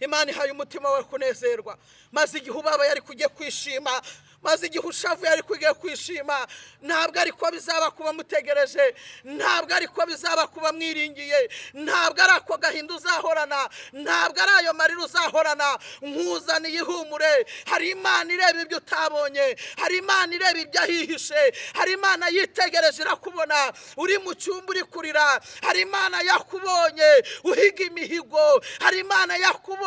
Imana ihaye umutima we kunezerwa, maze igihe ubaba yari kujya kwishima, maze igihe ushavu yari kujya kwishima. Ntabwo ariko bizaba kuba mutegereje, ntabwo ariko bizaba kuba mwiringiye, ntabwo ari ako gahinda uzahorana, ntabwo ari ayo marira uzahorana. Nkuzaniye ihumure. Hari Imana ireba ibyo utabonye, hari Imana ireba ibyo ahihishe, hari Imana yitegereje irakubona uri mu cyumba uri kurira, hari Imana yakubonye uhiga imihigo, hari Imana yakubonye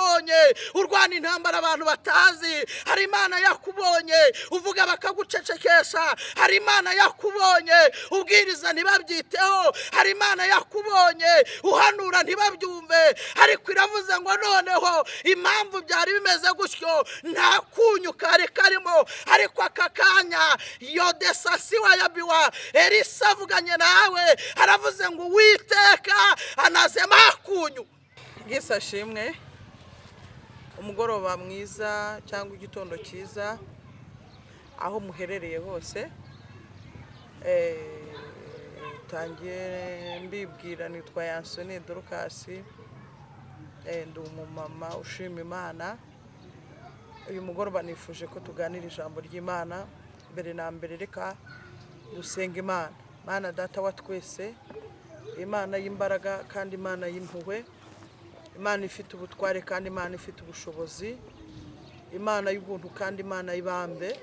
urwana intambara abantu batazi, hari Imana yakubonye uvuga bakagucecekesha, hari Imana yakubonye ubwiriza ntibabyiteho, hari Imana yakubonye uhanura ntibabyumve. Ariko iravuze ngo noneho impamvu byari bimeze gutyo nta kunyu kari karimo, ariko aka kanya yodesasi wa yabiwa Elisa avuganye nawe aravuze ngo Uwiteka anazema kunyu. Gisashimwe. Umugoroba mwiza cyangwa igitondo cyiza aho muherereye hose. Tangiye mbibwira nitwa Yansoni Dorukasi, ndi umumama ushima Imana. Uyu mugoroba nifuje ko tuganira ijambo ry'Imana. Mbere na mbere reka dusenga Imana. Mana data wa twese, Imana y'imbaraga kandi Imana y'impuhwe, Imana ifite ubutware kandi Imana ifite ubushobozi, Imana y'ubuntu kandi Imana y'ibambe.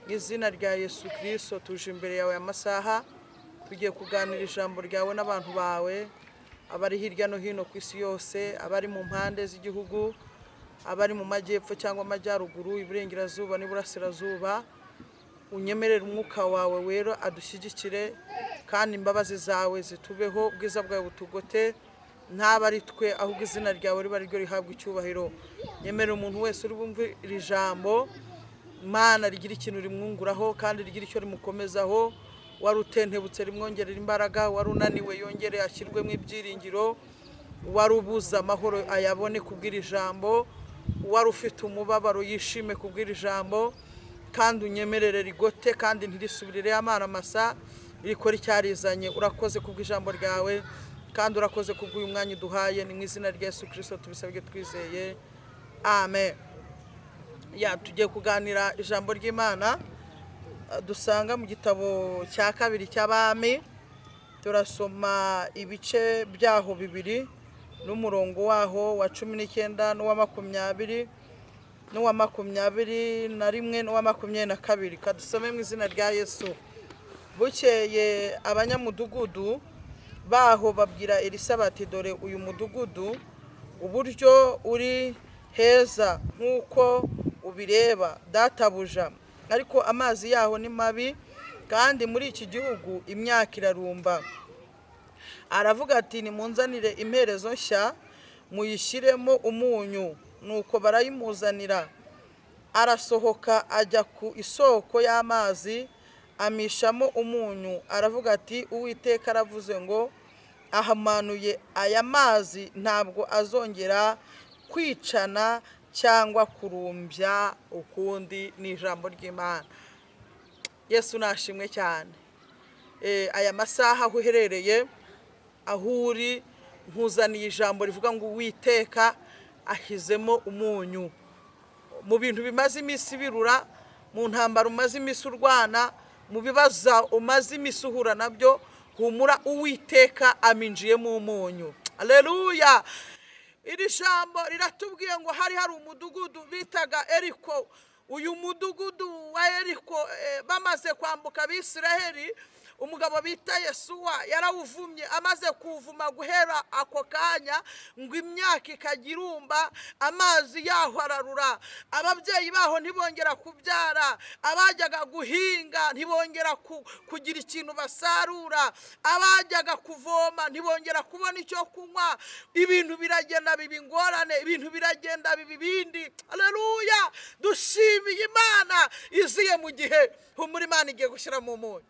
Izina rya Yesu Kristo tuje imbere yawe amasaha, tugiye kuganira ijambo ryawe n'abantu bawe, abari hirya no hino ku isi yose, abari mu mpande z'igihugu, abari mu majyepfo cyangwa amajyaruguru, iburengerazuba n'iburasirazuba. Unyemerere umwuka wawe wera adushyigikire, kandi imbabazi zawe zitubeho, ubwiza bwawe butugote, ntaba ari twe ahubwo izina ryawe riba ryo rihabwa icyubahiro. Nyemerera umuntu wese uri bumve iri jambo, Imana rigira ikintu rimwunguraho kandi rigira icyo rimukomezaho. Wari utentebutse rimwongerera imbaraga, wari unaniwe yongere ashyirwemo ibyiringiro, wari ubuza amahoro ayabone kubwira ijambo, wari ufite umubabaro yishime kubwira ijambo. Kandi unyemerere rigote kandi ntirisubirire amara masa, rikora icyarizanye. Urakoze kubw'ijambo ryawe kandi urakoze kubw'uyu mwanya uduhaye, ni mu izina rya Yesu Kristo tubisabye twizeye, amen. Tugiye kuganira ijambo ry'Imana dusanga mu gitabo cya kabiri cy'Abami. Turasoma ibice byaho bibiri n'umurongo waho wa 19 n'uwa 20 n'uwa 21 n'uwa 22. Kadusome mu izina rya Yesu. Bukeye abanyamudugudu baho babwira Elisa bati, dore uyu mudugudu uburyo uri heza nk'uko ubireba databuja, ariko amazi yaho ni mabi, kandi muri iki gihugu imyaka irarumba. Aravuga ati, nimunzanire imperezo nshya muyishyiremo umunyu. Nuko barayimuzanira. Arasohoka ajya ku isoko y'amazi amishamo umunyu. Aravuga ati, Uwiteka aravuze ngo ahamanuye aya mazi ntabwo azongera kwicana cyangwa kurumbya ukundi. Ni ijambo ry'Imana. Yesu nashimwe cyane. Aya masaha aho uherereye, aho uri, nkuzaniye ijambo rivuga ngo Uwiteka ahizemo umunyu. Mu bintu bimaze iminsi birura, mu ntambara umaze iminsi urwana, mu bibazo umaze iminsi uhura nabyo, humura Uwiteka aminjiyemo umunyu. Haleluya. Iri jambo riratubwiye ngo hari umudugudu bitaga Eriko. Uyu mudugudu wa Eriko bamaze kwambuka Abisiraheli, umugabo bita Yesuwa yarawuvumye. Amaze kuvuma guhera ako kanya ngo imyaka ikagirumba, amazi yaho ararura, ababyeyi baho ntibongera kubyara, abajyaga guhinga ntibongera kugira ikintu basarura, abajyaga kuvoma ntibongera kubona icyo kunywa. Ibintu biragenda biba ingorane, ibintu biragenda biba ibindi. Haleluya. Dushimiye Imana iziye mu gihe humura Imana igiye gushyira mu munyu.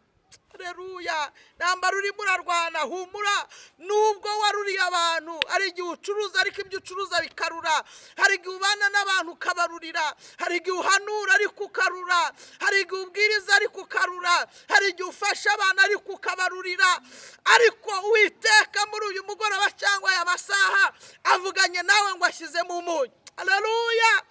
Haleluya. Nambara urimo urarwana, humura. Nubwo waruriye abantu, hari igihe ucuruza ariko ibyo ucuruza bikarura. Hari igihe ubana n'abantu ukabarurira. Hari igihe uhanura ariko ukarura. Hari igihe ubwiriza ariko ukarura. Hari igihe ufasha abantu ariko ukabarurira. Ariko Uwiteka muri uyu mugoroba cyangwa aya masaha avuganye nawe ngo ashyizemo umunyu. Haleluya.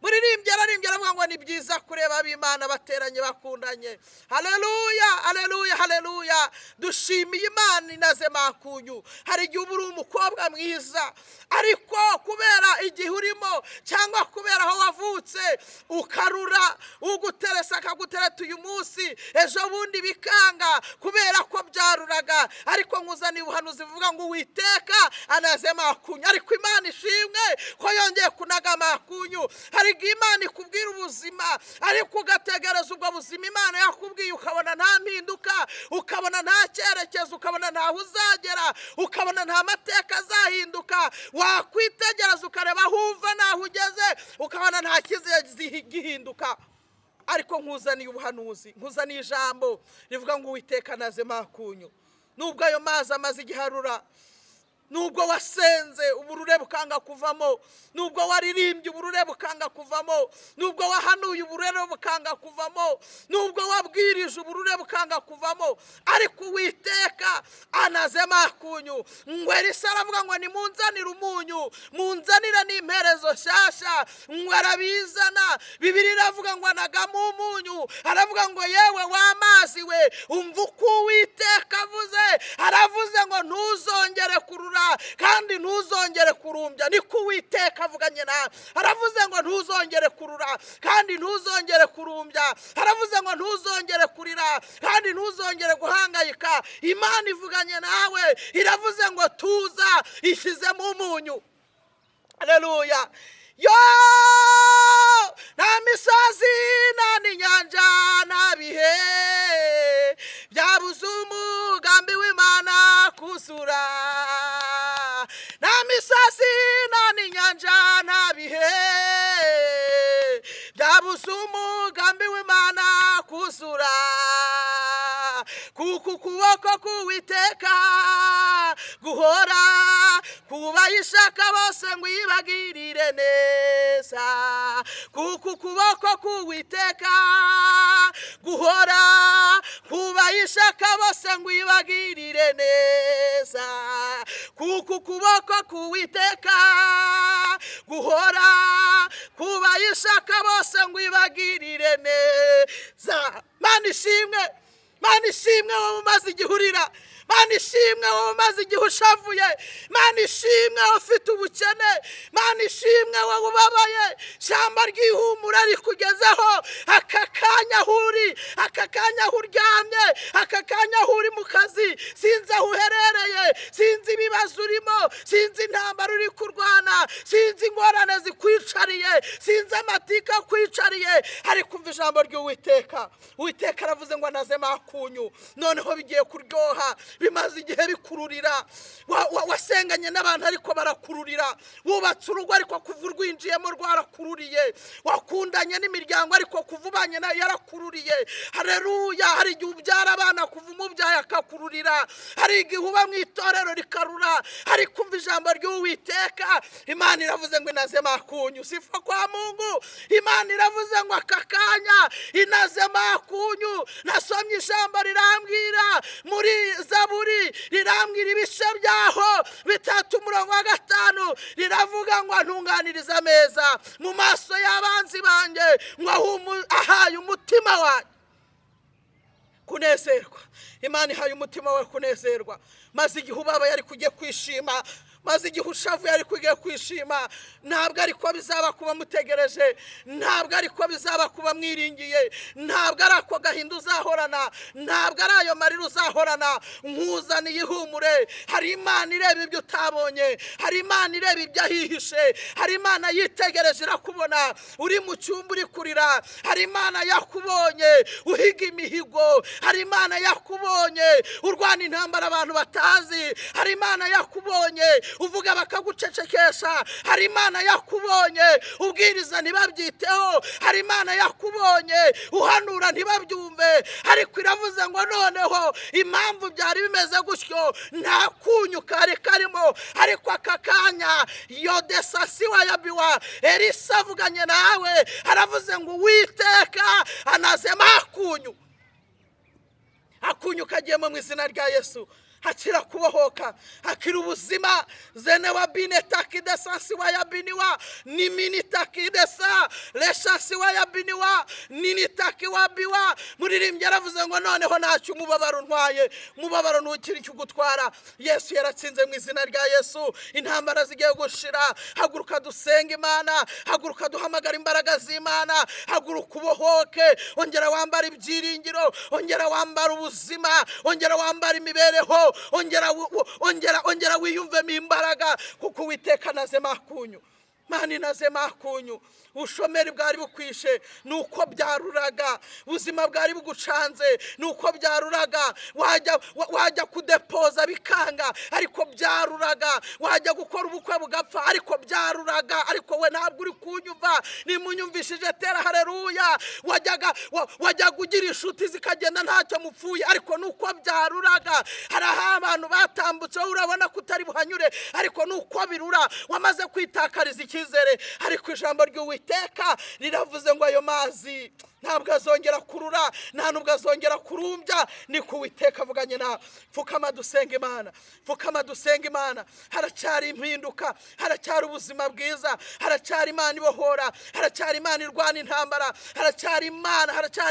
Muririmbye aravuga ngo ni byiza kureba ab'Imana bateranye bakundanye. Haleluya, haleluya, haleluya. Dushimiye Imana inaze makunyu. Hari igihe uri umukobwa mwiza, ariko kubera igihe urimo cyangwa kubera aho wavutse ukarura, uguteresa akagutereta uyu munsi, ejo bundi bikanga kubera ko byaruraga. Ariko nkuzaniye ubuhanuzi buvuga ngo Uwiteka anaze makunyu. Ariko Imana ishimwe ko yongeye kunaga makunyu. Hari igihe Imana ikubwira ubuzima, ariko ugategereza ubwo buzima Imana yakubwiye ukabona nta mpinduka, ukabona nta cyerekezo, ukabona ntaho uzagera, ukabona nta mateka azahinduka. Wakwitegereza ukareba aho uva n'aho ugeze, ukabona nta kizere gihinduka. Ariko nkuzaniye ubuhanuzi, nkuzaniye ijambo rivuga ngo Uwiteka anaze makunyu. Nubwo ayo mazi amaze igiharura, nubwo wasenze uburure bukanga kuvamo, nubwo waririmbye uburure bukanga kuvamo, nubwo wahanuye uburure bukanga kuvamo, nubwo wabwirije uburure bukanga kuvamo, ariko Uwiteka anaze makunyu. Ngo Elisa aravuga ngo nimunzanire umunyu, munzanire n'imperezo nshyashya. Ngo arabizana. Bibiliya iravuga ngo anagamo umunyu. Aravuga ngo yewe w'amazi we, umva uko Uwiteka avuze. Aravuze ngo ntuzongere kurura kandi ntuzongere kurumbya. Niko Uwiteka avuganye nawe. Aravuze ngo ntuzongere kurura kandi ntuzongere kurumbya. Aravuze ngo ntuzongere kurira kandi ntuzongere guhangayika. Imana ivuganye nawe, iravuze ngo tuza, ishyizemo umunyu. Haleluya. Yo, nta misozi nta n'inyanja nta bihe byabuze umugambi w'Imana kuzura. Nta misozi nta n'inyanja nta bihe byabuze umugambi w'Imana kuzura. Kuko ukuboko k'Uwiteka guhora kubayishaka bose ngo ibagirire neza. Kuko ukuboko k'Uwiteka guhora kubayishaka bose ngo ibagirire neza. Kuko ukuboko k'Uwiteka guhora kubayishaka bose ngo ibagirire neza. Mana ishimwe, Mana ishimwe wowe umaze igihe urira. Mana ishimwe wowe umaze igihe ushavuye. Mana ishimwe wowe ufite ubukene. Mana ishimwe wowe ubabaye. Shyamba ry'ihumura rikugezeho aka kanya aho uri, aka kanya aho uryamye, aka kanya aho uri mu kazi. Sinzi aho uherereye, sinzi ibibazo urimo, sinzi intambara uri kurwana, sinzi ingorane zikwicariye, sinzi amatika akwicariye. Ariko umva ijambo ry'Uwiteka. Uwiteka aravuze ngo anaze makunyu. Noneho bigiye kuryoha. Bimaze igihe bikururira. Wasenganye n'abantu ariko barakururira. Wubatse urugo ariko kuva urwinjiyemo rwarakururiye. Wakundanye n'imiryango ariko kuva ubanye nayo yarakururiye. Haleluya. Hari igihe ubyara abana kuva umubyaye akakururira. Hari igihe uba mu itorero rikarura. Ariko umva ijambo ry'Uwiteka. Imana iravuze ngo inaze makunyu. Sifa kwa Mungu. Imana iravuze ngo aka kanya inaze makunyu. Nasomye ijambo rirambwira muri Zaburi, rirambwira ibice byaho 3:5 riravuga ngo antunganiriza ameza mu maso y'abanzi banjye, ngo ahaye umutima wawe kunezerwa. Imana ihaye umutima wawe kunezerwa. Maze igihe ubabaye ari kujye kwishima, maze igihe ushavuye ari kujye kwishima. Ntabwo ariko bizaba kuba mutegereje, ntabwo ariko bizaba kuba mwiringiye, ntabwo ari ako gahinda uzahorana, ntabwo ari ayo marira uzahorana. Nkuzaniye ihumure. Hari Imana ireba ibyo utabonye, hari Imana ireba ibyo ahihishe, hari Imana yitegereje irakubona uri mu cyumba uri kurira, hari Imana yakubonye uhiga imihigo, hari Imana yakubonye urwana intambara abantu batazi, hari Imana yakubonye uvuga bakagucecekesha. Hari Imana yakubonye ubwiriza ntibabyiteho, hari Imana yakubonye uhanura ntibabyumve, ariko iravuze ngo noneho impamvu byari bimeze gutyo nta kunyu kari karimo, ariko aka kanya yodesasi wayabiwa Elisa avuganye nawe aravuze ngo Uwiteka anazema akunyu kagiye mu izina rya Yesu. Hakira kubohoka, hakira ubuzima. Zene wa bine takidesasi wa yabiniwa ni mini takidesa leshasi wa yabiniwa nini takiwa biwa. Muririmbyi yaravuze ngo noneho ntacyo umubabaro ntwaye, umubabaro ntukiri icyo gutwara. Yesu yaratsinze mu izina rya Yesu. Intambara zigiye gushira. Haguruka dusenga Imana, haguruka duhamagara imbaraga z'Imana, haguruka ubohoke, ongera wambara ibyiringiro, ongera wambara ubuzima, ongera wambara imibereho, ongera wiyumvemo imbaraga, kuko Uwiteka nazema akunyu. Mani nazema akunyu. Ubushomeri bwari bukwishe nuko byaruraga, ubuzima bwari bugucanze nuko byaruraga, wajya kudepoza bikanga ariko byaruraga, wajya gukora ubukwe bugapfa ariko byaruraga, ariko we ntabwo uri kunyumva. Nimunyumvishije tera haleluya. Wajya kugira inshuti zikagenda ntacyo mupfuye, ariko nuko byaruraga. Hari abantu batambutse urabona ko utari buhanyure, ariko nuko birura, wamaze kwitakariza icyizere. Ariko ijambo ry'Uwiteka riravuze ngo ayo mazi ntabwo azongera kurura, nta nubwo azongera kurumbya. ni ku Uwiteka avuganye nawe. Pfukama dusenga Imana, pfukama dusenga Imana. Haracyari impinduka, haracyari ubuzima bwiza, haracyari Imana ibohora, haracyari Imana irwana intambara, haracyari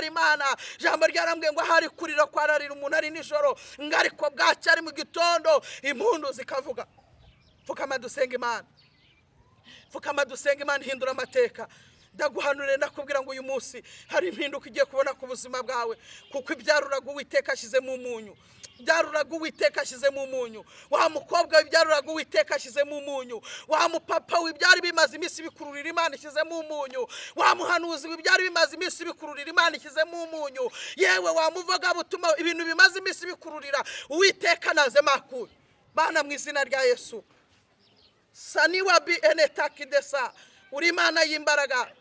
Imana. Jambo ryarambwiye ngo hari kurira kwararira umuntu ari nijoro, ngo ariko bwacyari mu gitondo impundu zikavuga. Pfukama dusenga Imana, pfukama dusenga Imana ihindura amateka. Ndaguhanurira ndakubwira ngo uyu munsi hari impinduka igiye kubona ku buzima bwawe, kuko ibyaruraga Uwiteka ashizemo umunyu. Byaruraga Uwiteka ashizemo umunyu. Wa mukobwa w'ibyaruraga Uwiteka ashizemo umunyu. Wa mupapa w'ibyari bimaze iminsi bikururira Imana ishizemo umunyu. Wa muhanuzi w'ibyari bimaze iminsi bikururira Imana ishizemo umunyu. Yewe wa muvuga butuma ibintu bimaze iminsi bikururira Uwiteka nazema akunyu. Bana mu izina rya Yesu. Saniwa bi enetakidesa. Uri Imana y'imbaraga.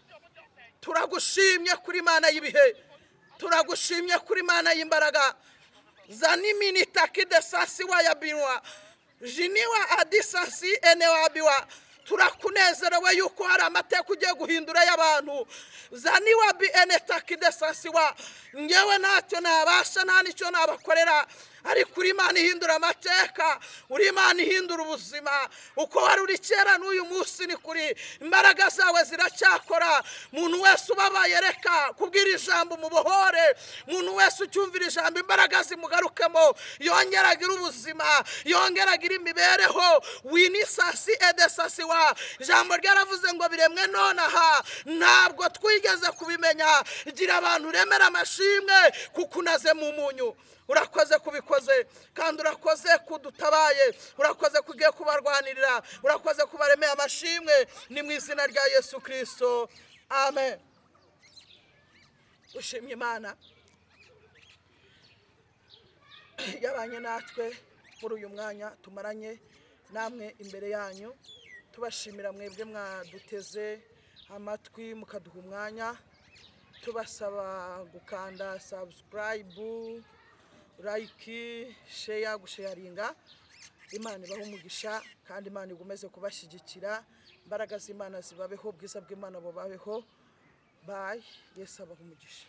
Turagushimye kuri Imana y'ibihe, turagushimye kuri Imana y'imbaraga. Zanimini takidesa siwa yabinwa jiniwa adisasi enewabiwa. Turakunezerewe yuko hari amateka ugiye guhindura y'abantu. Zaniwa bi enetakidesa siwa. Ngewe ntacyo nabasha, nta nicyo nabakorera, ariko uri Imana ihindura amateka, uri Imana ihindura ubuzima. Uko wari uri kera n'uyu munsi ni kuri. Imbaraga zawe ziracyakora. Muntu wese ubabaye reka kubwira ijambo umubohore. Muntu wese ucyumvira ijambo imbaraga zimugarukemo, yongera agira ubuzima, yongera agira imibereho. Winisasi edesasi wa. Ijambo ryaravuze ngo biremwe nonaha ntabwo twigeze kubimenya. Gira abantu remera amashimwe kuko unaze mu munyu. Urakoze kubikoze, kandi urakoze kudutabaye, urakoze kugiye kubarwanirira, urakoze kubaremeye amashimwe. Ni mu izina rya Yesu Kristo, amen. Ushimye Imana yabanye natwe muri uyu mwanya tumaranye namwe imbere yanyu. Tubashimira mwebwe mwaduteze amatwi mukaduha umwanya. Tubasaba gukanda subscribe, like, share, gusharinga. Imana ibahe umugisha, kandi Imana igumeze kubashyigikira. Imbaraga z'Imana zibabeho, ubwiza bw'Imana bubabeho. Bye. Yesu abahe umugisha.